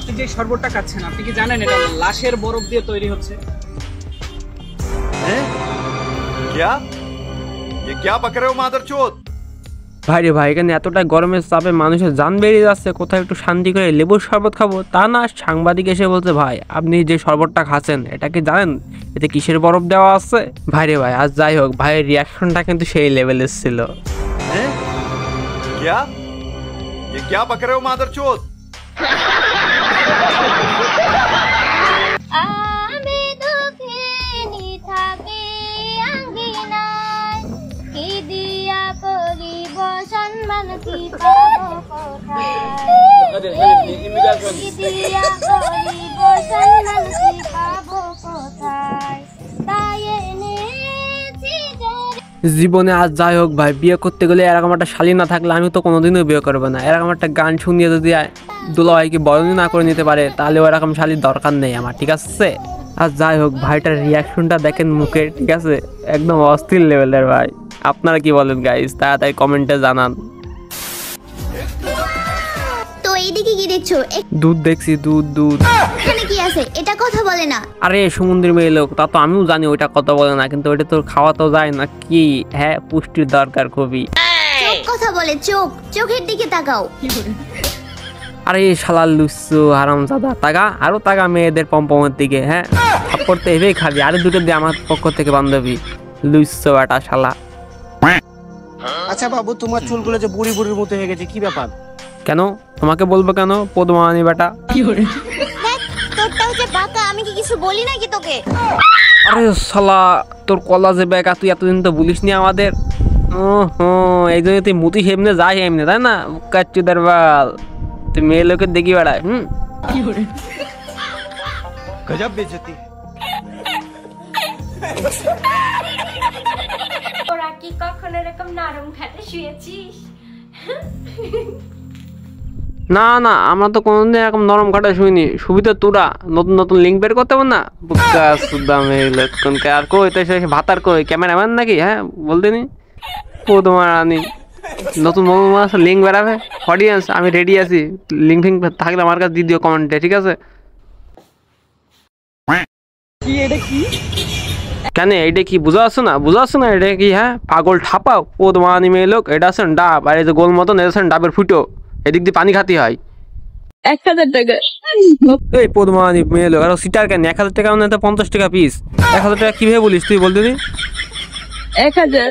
আপনি যে শরবতটা খাচ্ছেন আপনি কি জানেন এটা লাশের বরফ দিয়ে তৈরি হচ্ছে? क्या ये क्या बक रहे हो मादरचोद? ভাই রে ভাই, এখানে এতটা গরমের চাপে মানুষের জান বেরিয়ে যাচ্ছে, কোথাও একটু শান্তি করে লেবুর শরবত খাবো, তা না সাংবাদিক এসে বলছে ভাই আপনি যে শরবতটা খাচ্ছেন এটা কি জানেন এতে কিসের বরফ দেওয়া আছে? ভাই রে ভাই, আজ যাই হোক ভাইয়ের রিয়াকশনটা কিন্তু সেই লেভেলের ছিল। क्या ये क्या बक रहे हो मादरचोद? জীবনে আজ যাই হোক ভাই, বিয়ে করতে গেলে এরকম একটা শালী না থাকলে আমি তো কোনোদিনও বিয়ে করবো না। এরকম একটা গান শুনিয়ে যদি দুলাভাইকে বরণই না করে নিতে পারে তাহলে ওরকম শালীর দরকার নেই আমার, ঠিক আছে? আর যাই হোক ভাইটার রিয়াকশনটা দেখেন মুখে, ঠিক আছে, একদম অস্থির লেভেলের ভাই। আপনারা কি বলেন গাইস, তাড়াতাড়ি কমেন্টে জানান। তো এইদিকে কি দেখছো? দুধ দেখছি, দুধ। এখানে কি আছে? এটা কথা বলে না। আরে সমুদ্রের মেয়ে লোক, তা তো আমিও জানি ওইটা কথা বলে না, কিন্তু ওইটা তো খাওয়া তো যায় না কি? হ্যাঁ, পুষ্টির দরকার খুবই। চোখ কথা বলে, চোখের দিকে তাকাও। আরে শালা লুচ্ছু হারামজাদা, তাকা আরো তাকা মেয়েদের পম্পমের দিকে। হ্যাঁ, থাপ্পড় তো এভাবেই খাবি, আরে দুটো দিয়ে আমার পক্ষ থেকে বান্ধবী। লুচ্ছু একটা শালা। আচ্ছা বাবু, তোমার চুলগুলো যে বুড়ি বুড়ির মতো হয়ে গেছে, কি ব্যাপার? কেন তোমাকে বলবো কেন পদ্মানি বেটা? তোরটাও যে বাঁকা, আমি কি কিছু বলি নাকি তোকে? আরে শালা তোর কলা যে বেকা, তুই এতদিন তো বলিসনি আমাদের। এই জন্য তুই মুতি সেমনে যাই এমনি, তাই না? কাচ্চুদার বাল, তুই মেয়ে লোকের দেখি বেড়ায়। गजब बेइज्जती। তোরা কি কখনো এরকম নরম খাটে শুয়েছিস? না না, আমরা তো কোনোদিন এরকম নরম কাটা শুইনি। সুবিধা তোরা নতুন নতুন লিঙ্ক বের করতে পার না? আর কই তো ভাতার কই ক্যামেরাম্যান নাকি? হ্যাঁ বলতে নি তোমার আনি নতুন লিঙ্ক বেরাবে। অডিয়েন্স আমি রেডি আছি, লিঙ্ক ফিঙ্ক থাকলে আমার কাছে দিয়ে দিও কমেন্টে, ঠিক আছে? কেন এইটা কি বুঝা আসছো না এটা কি? হ্যাঁ পাগল ঠাপাও পদ্মানি মেয়ে লোক, এটা আছেন ডাব, আর এই যে গোল মতন এটা আছেন ডাবের ফুটো, এদিক দিয়ে পানি খাতে হয়। 1000 টাকা। এই পদ্মানি মেয়ে লোক, আর সিটার কেন 1000 টাকা মানে 50 টাকা পিস। 1000 টাকা কিভাবে বলিস তুই, বলতে নি? 1000।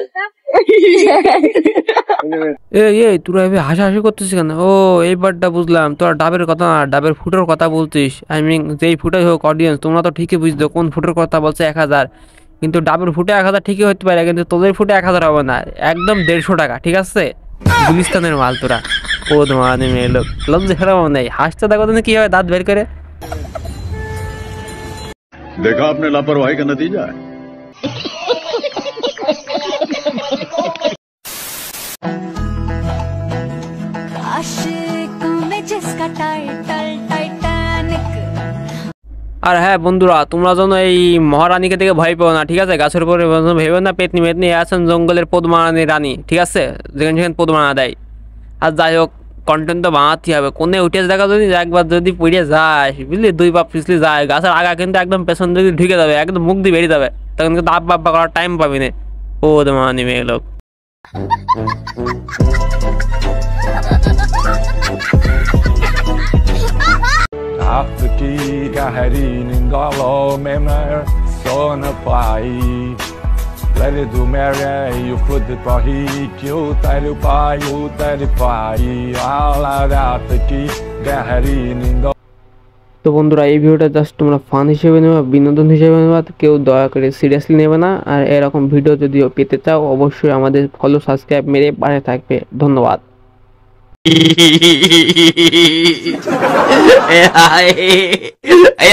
এই তোরা এভাবে হাসাহাসি করতেছিস কেন? ও এইবারটা বুঝলাম, তোরা ডাবের কথা না ডাবের ফুটোর কথা বলছিস। আই মিন যেই ফুটোই হোক, অডিয়েন্স তোমরা তো ঠিকই বুঝতো কোন ফুটোর কথা বলছে 1000, কিন্তু ডাবের ফুটে 1000 ঠিকই হতে পারে, কিন্তু তোদের ফুটে 1000 হবে না, একদম 150 টাকা, ঠিক আছে? গুলিস্তানের মাল তোরা। ও তোমার মেয়ে লোক, লজ্জা খারাপ নেই, হাসতে দেখো তুমি কি হয় দাঁত বের করে। देखा आपने लापरवाही का नतीजा है। আর হ্যাঁ বন্ধুরা, তোমরা যেন এই মহারানীকে দেখে ভয় পেও না, ঠিক আছে? গাছের উপরে ভেবে না পেতনি মেতনি আছেন জঙ্গলের পদ্মারানী রানী, ঠিক আছে? যেখানে সেখানে পদ্মারানা দেয়। আর যাই হোক কন্টেন্ট তো বানাতে হবে, কোনে উঠে দেখা যদি একবার যদি পড়ে যায় বুঝলি, 2 পা পিছলি যায়, গাছের আগা কিন্তু একদম পেছন দিকে ঢুকে যাবে, একদম মুখ দিয়ে বেরিয়ে যাবে, তখন কিন্তু আব্বা করার টাইম পাবি না। পদ্মারানী মেয়ে লোক। After gaharin indalo memar sona pai let it do marry you put the pahi kyu tailu pai ala after gaharin indalo। তো বন্ধুরা এই ভিডিওটা জাস্ট তোমরা ফান হিসেবে নেবে, বিনোদন হিসেবে নেবে, কেউ দয়া করে সিরিয়াসলি নেবে না। আর এরকম ভিডিও যদিও পেতে চাও অবশ্যই আমাদের ফলো সাবস্ক্রাইব মেরে পাশে থাকবে। ধন্যবাদ। Ay, ay, ay,